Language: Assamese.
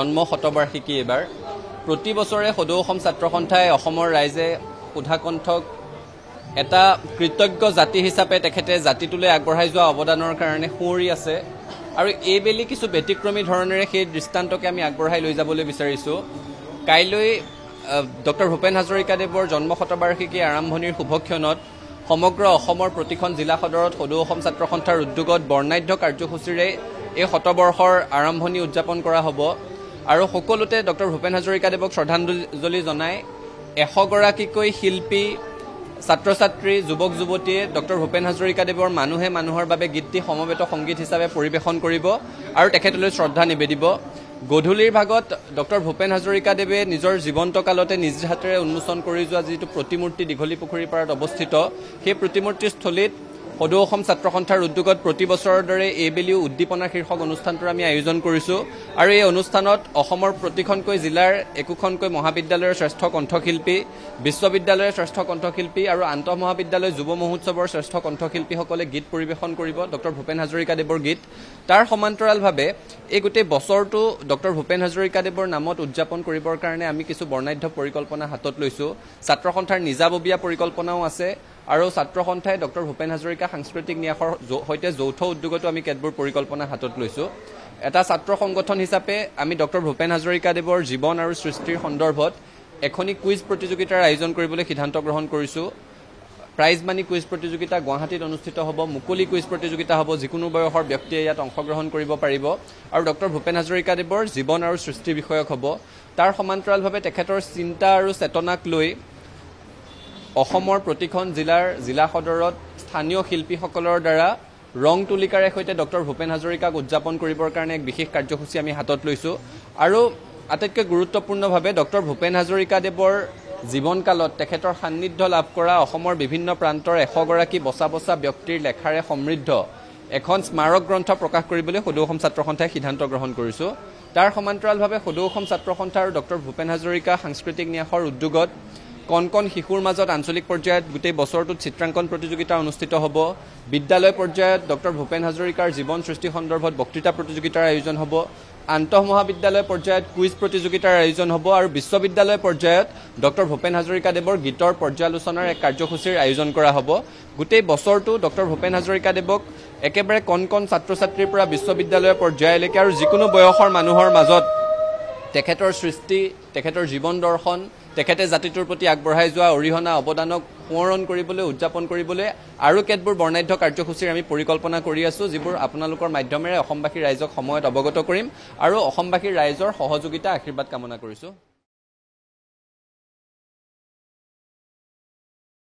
জন্ম শতবাৰ্ষিকী এবাৰ প্ৰতি বছৰে সদৌ অসম ছাত্ৰ সন্থাই অসমৰ ৰাইজে সুধাকণ্ঠক এটা কৃতজ্ঞ জাতি হিচাপে তেখেতে জাতিটোলৈ আগবঢ়াই যোৱা অৱদানৰ কাৰণে সুঁৱৰি আছে আৰু এইবেলি কিছু ব্যতিক্ৰমী ধৰণেৰে সেই দৃষ্টান্তকে আমি আগবঢ়াই লৈ যাবলৈ বিচাৰিছোঁ। কাইলৈ ডক্টৰ ভূপেন হাজৰিকাদেৱৰ জন্ম শতবাৰ্ষিকী আৰম্ভণিৰ শুভক্ষণত সমগ্ৰ অসমৰ প্ৰতিখন জিলা সদৰত সদৌ অসম ছাত্ৰ সন্থাৰ উদ্যোগত বৰ্ণাঢ্য কাৰ্যসূচীৰে এই শতবৰ্ষৰ আৰম্ভণি উদযাপন কৰা হ'ব আৰু সকলোতে ডক্টৰ ভূপেন হাজৰিকাদেৱক শ্ৰদ্ধাঞ্জলি জনাই 100 গৰাকীকৈ শিল্পী ছাত্ৰ ছাত্ৰী যুৱক যুৱতীয়ে ডক্টৰ ভূপেন হাজৰিকাদেৱৰ মানুহে মানুহৰ বাবে গীতটি সমবেত সংগীত হিচাপে পৰিৱেশন কৰিব আৰু তেখেতলৈ শ্ৰদ্ধা নিবেদিব। গধূলিৰ ভাগত ডক্টৰ ভূপেন হাজৰিকাদেৱে নিজৰ জীৱন্ত কালতে নিজ হাতেৰে উন্মোচন কৰি যোৱা যিটো প্ৰতিমূৰ্তি দীঘলী পুখুৰীৰ পাৰত অৱস্থিত সেই প্ৰতিমূৰ্তিস্থলীত সদৌ অসম ছাত্ৰ সন্থাৰ উদ্যোগত প্ৰতি বছৰৰ দৰে এইবেলিও উদ্দীপনা শীৰ্ষক অনুষ্ঠানটোৰ আমি আয়োজন কৰিছোঁ আৰু এই অনুষ্ঠানত অসমৰ প্ৰতিখনকৈ জিলাৰ একোখনকৈ মহাবিদ্যালয়ৰ শ্ৰেষ্ঠ কণ্ঠশিল্পী, বিশ্ববিদ্যালয়ৰ শ্ৰেষ্ঠ কণ্ঠশিল্পী আৰু আন্তঃ মহাবিদ্যালয় যুৱ মহোৎসৱৰ শ্ৰেষ্ঠ কণ্ঠশিল্পীসকলে গীত পৰিৱেশন কৰিব ডক্টৰ ভূপেন হাজৰিকাদেৱৰ গীত। তাৰ সমান্তৰালভাৱে এই গোটেই বছৰটো ডক্টৰ ভূপেন হাজৰিকাদেৱৰ নামত উদযাপন কৰিবৰ কাৰণে আমি কিছু বৰ্ণাঢ্য পৰিকল্পনা হাতত লৈছোঁ। ছাত্ৰ সন্থাৰ নিজাববীয়া পৰিকল্পনাও আছে আৰু ছাত্ৰ সন্থাই ডক্টৰ ভূপেন হাজৰিকা সাংস্কৃতিক ন্যাসৰ সৈতে যৌথ উদ্যোগতো আমি কেতবোৰ পৰিকল্পনা হাতত লৈছোঁ। এটা ছাত্ৰ সংগঠন হিচাপে আমি ডক্টৰ ভূপেন হাজৰিকাদেৱৰ জীৱন আৰু সৃষ্টিৰ সন্দৰ্ভত এখনি কুইজ প্ৰতিযোগিতাৰ আয়োজন কৰিবলৈ সিদ্ধান্ত গ্ৰহণ কৰিছোঁ। প্ৰাইজ মানি কুইজ প্ৰতিযোগিতা গুৱাহাটীত অনুষ্ঠিত হ'ব, মুকলি কুইজ প্ৰতিযোগিতা হ'ব, যিকোনো বয়সৰ ব্যক্তিয়ে ইয়াত অংশগ্ৰহণ কৰিব পাৰিব আৰু ডক্টৰ ভূপেন হাজৰিকাদেৱৰ জীৱন আৰু সৃষ্টি বিষয়ক হ'ব। তাৰ সমান্তৰালভাৱে তেখেতৰ চিন্তা আৰু চেতনাক লৈ অসমৰ প্ৰতিখন জিলা সদৰত স্থানীয় শিল্পীসকলৰ দ্বাৰা ৰং তুলিকাৰে সৈতে ডক্টৰ ভূপেন হাজৰিকাক উদযাপন কৰিবৰ কাৰণে এক বিশেষ কাৰ্যসূচী আমি হাতত লৈছোঁ আৰু আটাইতকৈ গুৰুত্বপূৰ্ণভাৱে ডক্টৰ ভূপেন হাজৰিকাদেৱৰ জীৱনকালত তেখেতৰ সান্নিধ্য লাভ কৰা অসমৰ বিভিন্ন প্ৰান্তৰ 100 গৰাকী বচা বচা ব্যক্তিৰ লেখাৰে সমৃদ্ধ এখন স্মাৰক গ্ৰন্থ প্ৰকাশ কৰিবলৈ সদৌ অসম ছাত্ৰ সন্থাই সিদ্ধান্ত গ্ৰহণ কৰিছোঁ। তাৰ সমান্তৰালভাৱে সদৌ অসম ছাত্ৰ সন্থা আৰু ডক্টৰ ভূপেন হাজৰিকা সাংস্কৃতিক ন্যাসৰ উদ্যোগত কণ শিশুৰ মাজত আঞ্চলিক পৰ্যায়ত গোটেই বছৰটোত চিত্ৰাংকন প্ৰতিযোগিতা অনুষ্ঠিত হ'ব। বিদ্যালয় পৰ্যায়ত ডক্টৰ ভূপেন হাজৰিকাৰ জীৱন সৃষ্টি সন্দৰ্ভত বক্তৃতা প্ৰতিযোগিতাৰ আয়োজন হ'ব। আন্তঃ মহাবিদ্যালয় পৰ্যায়ত কুইজ প্ৰতিযোগিতাৰ আয়োজন হ'ব আৰু বিশ্ববিদ্যালয় পৰ্যায়ত ডক্টৰ ভূপেন হাজৰিকাদেৱৰ গীতৰ পৰ্যালোচনাৰ এক কাৰ্যসূচীৰ আয়োজন কৰা হ'ব। গোটেই বছৰটো ডক্টৰ ভূপেন হাজৰিকাদেৱক একেবাৰে কণ ছাত্ৰ ছাত্ৰীৰ পৰা বিশ্ববিদ্যালয়ৰ পৰ্যায়লৈকে আৰু যিকোনো বয়সৰ মানুহৰ মাজত তেখেতৰ সৃষ্টি, তেখেতৰ জীৱন দৰ্শন, তেখেতে জাতিটোৰ প্ৰতি আগবঢ়াই যোৱা অৰিহণা অৱদানক সোঁৱৰণ কৰিবলৈ উদযাপন কৰিবলৈ আৰু কেতবোৰ বৰ্ণাঢ্য কাৰ্যসূচীৰ আমি পৰিকল্পনা কৰি আছোঁ, যিবোৰ আপোনালোকৰ মাধ্যমেৰে অসমবাসী ৰাইজক সময়ত অৱগত কৰিম আৰু অসমবাসীৰ ৰাইজৰ সহযোগিতা আশীৰ্বাদ কামনা কৰিছোঁ।